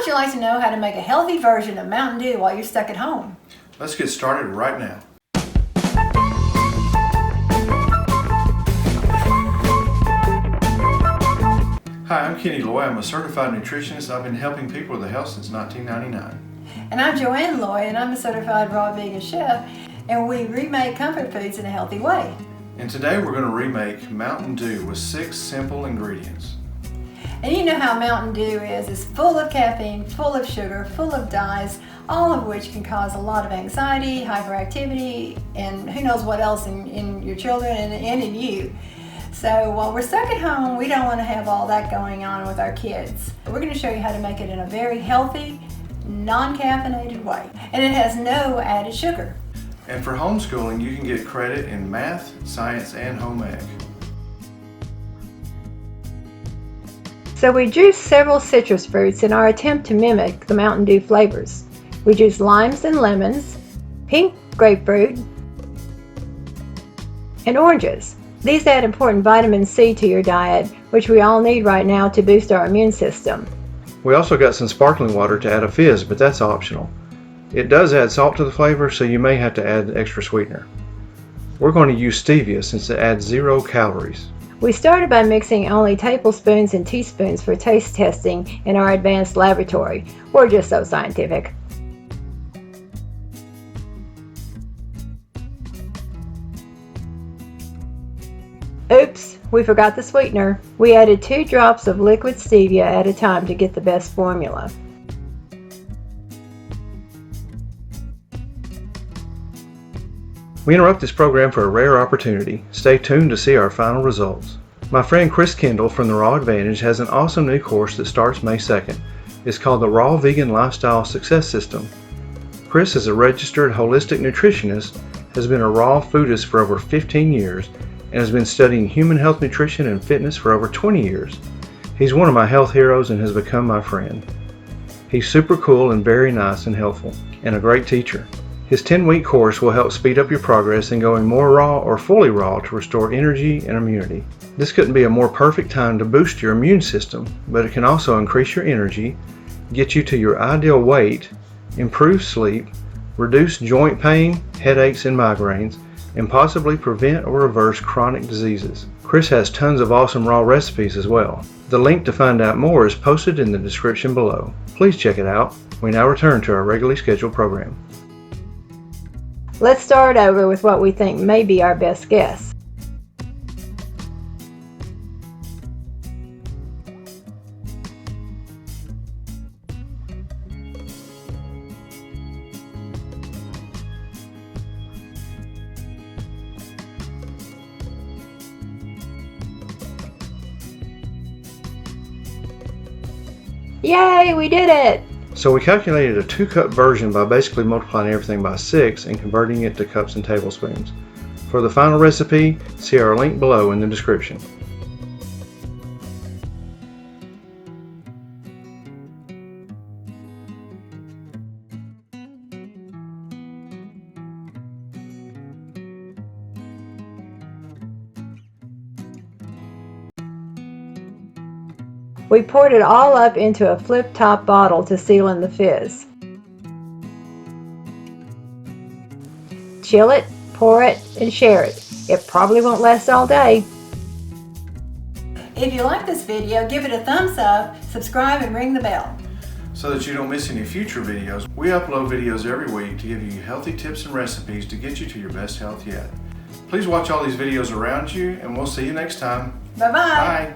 would you like to know how to make a healthy version of Mountain Dew while you're stuck at home? Let's get started right now. Hi, I'm Kenny Loy. I'm a certified nutritionist. I've been helping people with their health since 1999. And I'm Joann Loy, and I'm a certified raw vegan chef, and we remake comfort foods in a healthy way. And today we're going to remake Mountain Dew with 6 simple ingredients. And you know how Mountain Dew is. It's full of caffeine, full of sugar, full of dyes, all of which can cause a lot of anxiety, hyperactivity, and who knows what else in your children and in you. So while we're stuck at home, we don't want to have all that going on with our kids. We're going to show you how to make it in a very healthy, non-caffeinated way. And it has no added sugar. And for homeschooling, you can get credit in math, science, and home ec. So we juiced several citrus fruits in our attempt to mimic the Mountain Dew flavors. We juiced limes and lemons, pink grapefruit, and oranges. These add important vitamin C to your diet, which we all need right now to boost our immune system. We also got some sparkling water to add a fizz, but that's optional. It does add salt to the flavor, so you may have to add the extra sweetener. We're going to use stevia since it adds 0 calories. We started by mixing only tablespoons and teaspoons for taste testing in our advanced laboratory. We're just so scientific. Oops, we forgot the sweetener. We added 2 drops of liquid stevia at a time to get the best formula. We interrupt this program for a rare opportunity. Stay tuned to see our final results. My friend Chris Kendall from The Raw Advantage has an awesome new course that starts May 2nd. It's called the Raw Vegan Lifestyle Success System. Chris is a registered holistic nutritionist, has been a raw foodist for over 15 years, and has been studying human health nutrition and fitness for over 20 years. He's one of my health heroes and has become my friend. He's super cool and very nice and helpful, and a great teacher. His 10-week course will help speed up your progress in going more raw or fully raw to restore energy and immunity. This couldn't be a more perfect time to boost your immune system, but it can also increase your energy, get you to your ideal weight, improve sleep, reduce joint pain, headaches, and migraines, and possibly prevent or reverse chronic diseases. Chris has tons of awesome raw recipes as well. The link to find out more is posted in the description below. Please check it out. We now return to our regularly scheduled program. Let's start over with what we think may be our best guess. Yay, we did it! So we calculated a 2-cup version by basically multiplying everything by 6 and converting it to cups and tablespoons. For the final recipe, see our link below in the description. We poured it all up into a flip-top bottle to seal in the fizz. Chill it, pour it, and share it. It probably won't last all day. If you like this video, give it a thumbs up, subscribe, and ring the bell. So that you don't miss any future videos. We upload videos every week to give you healthy tips and recipes to get you to your best health yet. Please watch all these videos around you, and we'll see you next time. Bye-bye. Bye.